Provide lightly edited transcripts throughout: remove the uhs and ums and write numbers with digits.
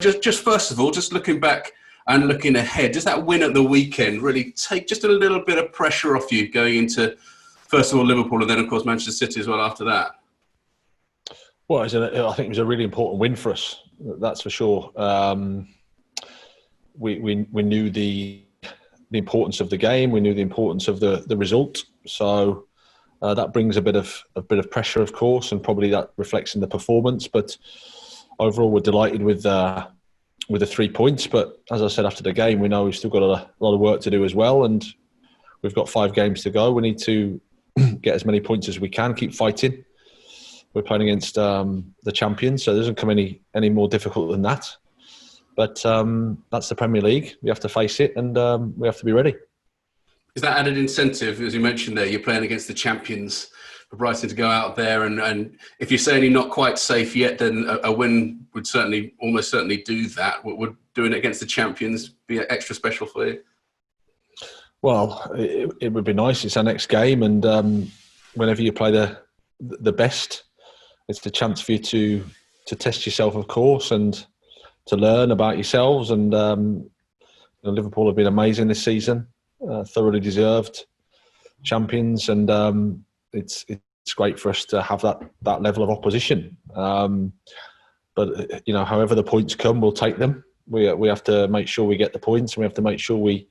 just first of all, just looking back and looking ahead, does that win at the weekend really take just a little bit of pressure off you going into, first of all, Liverpool and then, of course, Manchester City as well after that? Well, I think it was a really important win for us, that's for sure. We knew the importance of the game. We knew the importance of the result. So that brings a bit of pressure, of course, and probably that reflects in the performance. But overall, we're delighted with the 3 points. But as I said after the game, we know we've still got a lot of work to do as well, and we've got 5 games to go. We need to get as many points as we can, keep fighting. We're playing against the champions, so it doesn't come any more difficult than that. But that's the Premier League. We have to face it, and we have to be ready. Is that added incentive, as you mentioned there, you're playing against the champions, for Brighton to go out there and if you're saying you're not quite safe yet, then a win would almost certainly do that. Would doing it against the champions be extra special for you? Well, it would be nice. It's our next game, and whenever you play the best, it's the chance for you to test yourself, of course, and to learn about yourselves. And Liverpool have been amazing this season, thoroughly deserved champions, and it's great for us to have that level of opposition. But however the points come, we'll take them. We have to make sure we get the points, and we have to make sure we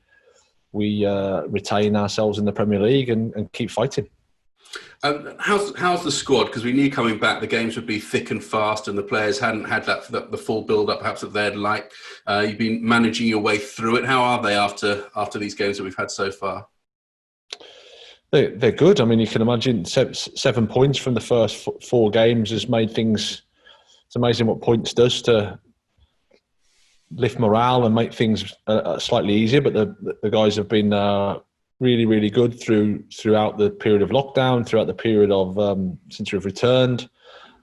retain ourselves in the Premier League and keep fighting. How's the squad? Because we knew coming back the games would be thick and fast, and the players hadn't had the full build-up perhaps that they'd like. You've been managing your way through it. How are they after these games that we've had so far? They're good. I mean, you can imagine 7 points from the first 4 games has made things. It's amazing what points does to lift morale and make things slightly easier. But the guys have been really, really good throughout the period of lockdown, throughout the period of since we've returned.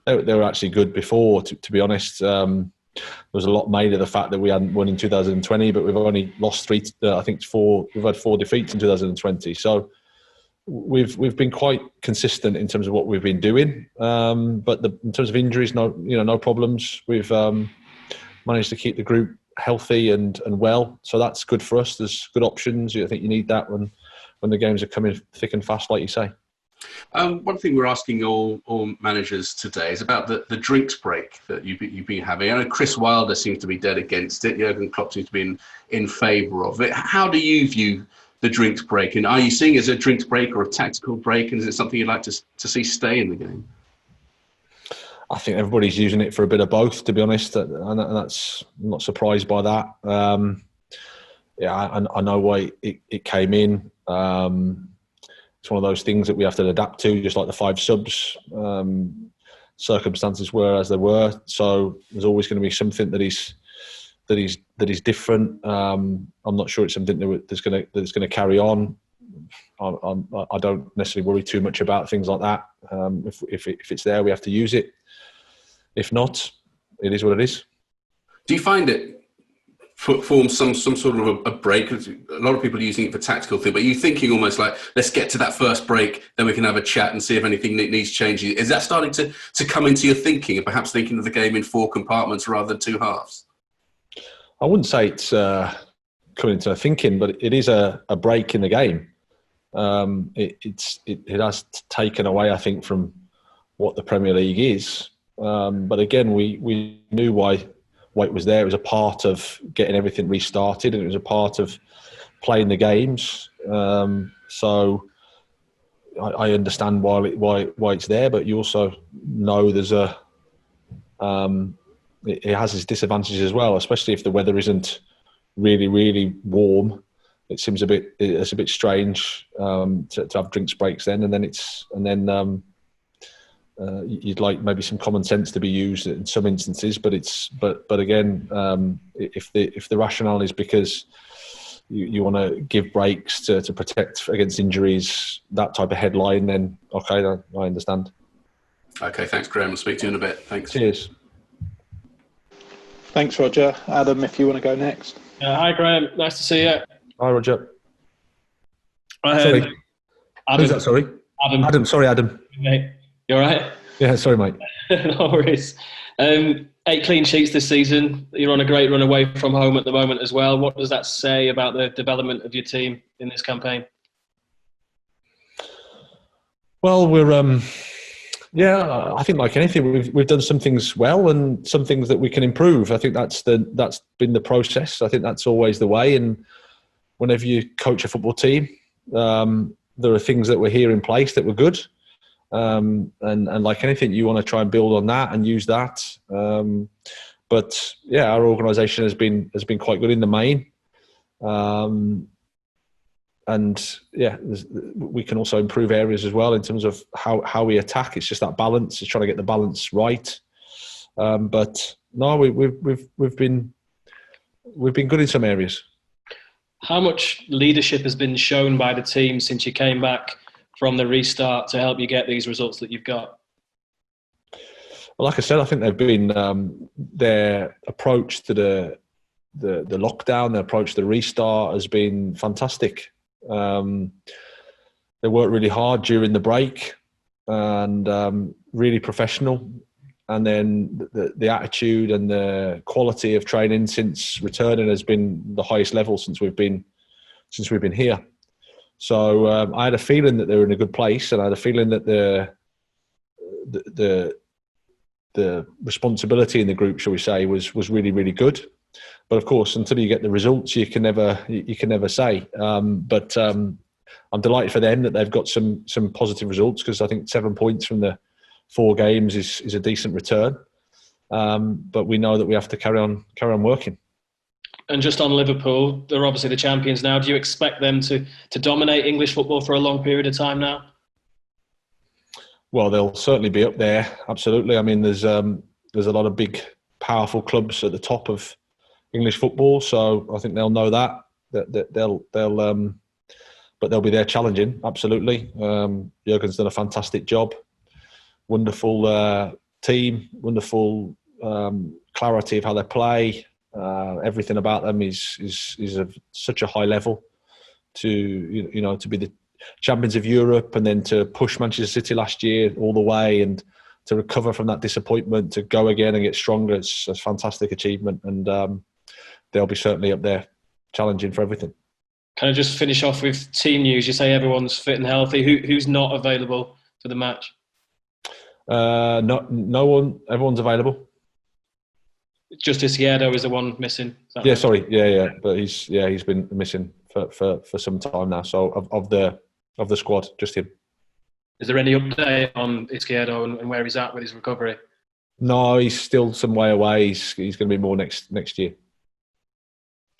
They were actually good before, to be honest. There was a lot made of the fact that we hadn't won in 2020, but we've only lost 3. I think 4. We've had 4 defeats in 2020. So we've been quite consistent in terms of what we've been doing. But in terms of injuries, no problems. We've managed to keep the group healthy and well, so that's good for us. There's good options. I think you need that when the games are coming thick and fast, like you say. One thing we're asking all managers today is about the drinks break that you've been having. I know Chris Wilder seems to be dead against it. Jurgen Klopp seems to be in favour of it. How do you view the drinks break? And are you seeing it as a drinks break or a tactical break? And is it something you'd like to see stay in the game? I think everybody's using it for a bit of both, to be honest, and I'm not surprised by that. I know why it came in. It's one of those things that we have to adapt to, just like the 5 subs. Circumstances were as they were, so there's always going to be something that is different. I'm not sure it's something that's going to carry on. I don't necessarily worry too much about things like that. If it's there, we have to use it. If not, it is what it is. Do you find it forms some sort of a break? A lot of people are using it for tactical thing, but you're thinking almost like, let's get to that first break, then we can have a chat and see if anything needs changing. Is that starting to come into your thinking, and perhaps thinking of the game in 4 compartments rather than 2 halves? I wouldn't say it's coming into thinking, but it is a break in the game. It has taken away, I think, from what the Premier League is. But again, we knew why it was there. It was a part of getting everything restarted, and it was a part of playing the games. So I understand why it's there, but you also know there's it has its disadvantages as well, especially if the weather isn't really, really warm. It seems it's a bit strange to have drinks breaks then, and then you'd like maybe some common sense to be used in some instances, but again, if the rationale is because you want to give breaks to protect against injuries, that type of headline, then okay, I understand. Okay, thanks, Graham. I'll speak to you in a bit. Thanks. Cheers. Thanks, Roger. Adam, if you want to go next. Hi, Graham. Nice to see you. Hi, Roger. Sorry. Adam. Who's that? Sorry. Adam. Sorry, Adam. Mate, you all right? Yeah, sorry, mate. No worries. 8 clean sheets this season. You're on a great run away from home at the moment as well. What does that say about the development of your team in this campaign? Well, I think like anything, we've done some things well and some things that we can improve. I think that's been the process. I think that's always the way. And whenever you coach a football team, there are things that were here in place that were good. And like anything, you want to try and build on that and use that. But yeah, our organisation has been quite good in the main. And yeah, we can also improve areas as well in terms of how we attack. It's just that balance. It's trying to get the balance right. But no, we've been good in some areas. How much leadership has been shown by the team since you came back from the restart to help you get these results that you've got? Well, like I said, I think they've been their approach to the lockdown, their approach to the restart has been fantastic. They worked really hard during the break and really professional. And then the attitude and the quality of training since returning has been the highest level since we've been here. So I had a feeling that they were in a good place, and I had a feeling that the responsibility in the group, shall we say, was really, really good. But of course, until you get the results, you can never say. But I'm delighted for them that they've got some positive results, because I think 7 points from the 4 games is a decent return. But we know that we have to carry on working. And just on Liverpool, they're obviously the champions now. Do you expect them to dominate English football for a long period of time now? Well, they'll certainly be up there. Absolutely. I mean, there's a lot of big, powerful clubs at the top of English football, so I think they'll know that but they'll be there challenging. Absolutely. Jurgen's done a fantastic job. Wonderful team. Wonderful clarity of how they play. Everything about them is of such a high level to to be the champions of Europe, and then to push Manchester City last year all the way, and to recover from that disappointment, to go again and get stronger. It's a fantastic achievement, and they'll be certainly up there challenging for everything. Can I just finish off with team news? You say everyone's fit and healthy. Who's not available for the match? No one. Everyone's available. Just Izquierdo is the one missing. Yeah, right? Sorry. Yeah. But he's been missing for some time now. So of the squad, just him. Is there any update on Izquierdo and where he's at with his recovery? No, he's still some way away. He's going to be more next year.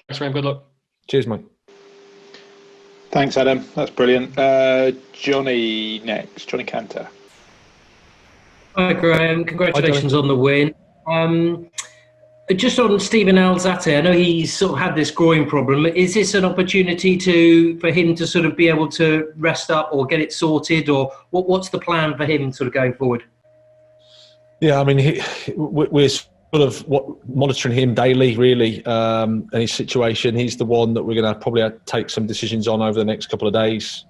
Thanks, Graham. Good luck. Cheers, mate. Thanks, Adam. That's brilliant. Johnny next. Johnny Cantor. Hi, Graham. Congratulations on the win. Just on Steven Alzate, I know he's sort of had this groin problem. Is this an opportunity for him to sort of be able to rest up or get it sorted, or what's the plan for him sort of going forward? Yeah, I mean, we're sort of monitoring him daily, really, and his situation. He's the one that we're going to probably take some decisions on over the next couple of days.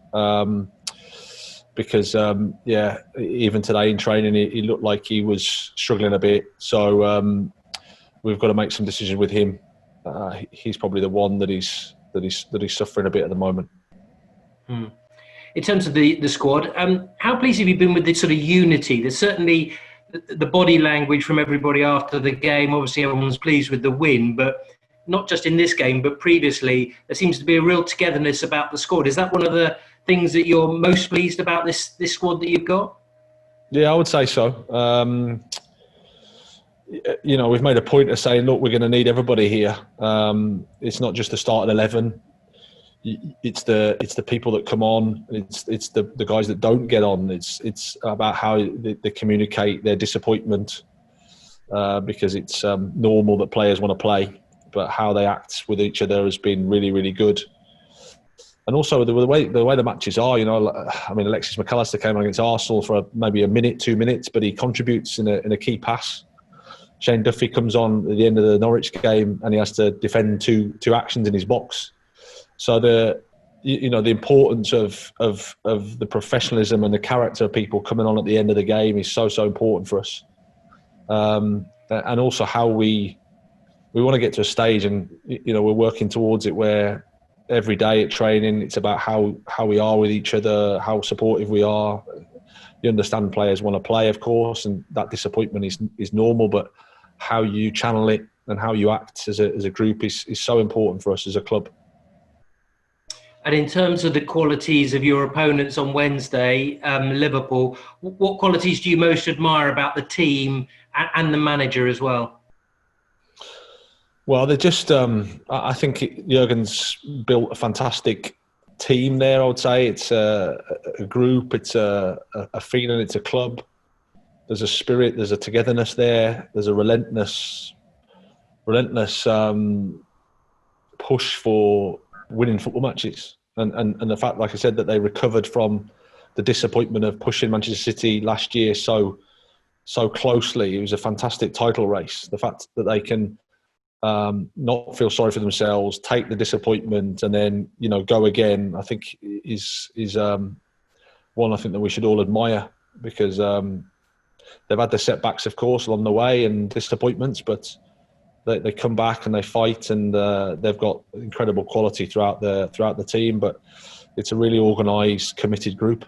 Because, even today in training, he looked like he was struggling a bit. So we've got to make some decisions with him. He's probably the one that he's suffering a bit at the moment. In terms of the squad, how pleased have you been with the sort of unity? There's certainly the body language from everybody after the game. Obviously, everyone's pleased with the win, but not just in this game, but previously, there seems to be a real togetherness about the squad. Is that one of the things that you're most pleased about this squad that you've got? Yeah, I would say so. We've made a point of saying, look, we're going to need everybody here. It's not just the starting 11. It's the people that come on. It's the guys that don't get on. It's about how they communicate their disappointment, because it's normal that players want to play, but how they act with each other has been really, really good. And also the way the matches are, I mean, Alexis McAllister came on against Arsenal for maybe a minute, 2 minutes, but he contributes in a key pass. Shane Duffy comes on at the end of the Norwich game and he has to defend two actions in his box. So the importance of the professionalism and the character of people coming on at the end of the game is so important for us. and also how we want to get to a stage, and we're working towards it, where every day at training it's about how we are with each other, how supportive we are. You understand players want to play, of course, and that disappointment is normal, but how you channel it and how you act as a group is so important for us as a club. And in terms of the qualities of your opponents on Wednesday, Liverpool, what qualities do you most admire about the team and the manager as well? Well, they're just, I think Jurgen's built a fantastic team there, I would say. It's a group, it's a feeling, it's a club. There's a spirit, there's a togetherness there, there's a relentless push for winning football matches. And the fact, like I said, that they recovered from the disappointment of pushing Manchester City last year so closely. It was a fantastic title race. The fact that they can not feel sorry for themselves, take the disappointment, and then go again, I think is one I think that we should all admire, because they've had their setbacks, of course, along the way and disappointments, but they come back and they fight, and they've got incredible quality throughout the team. But it's a really organised, committed group.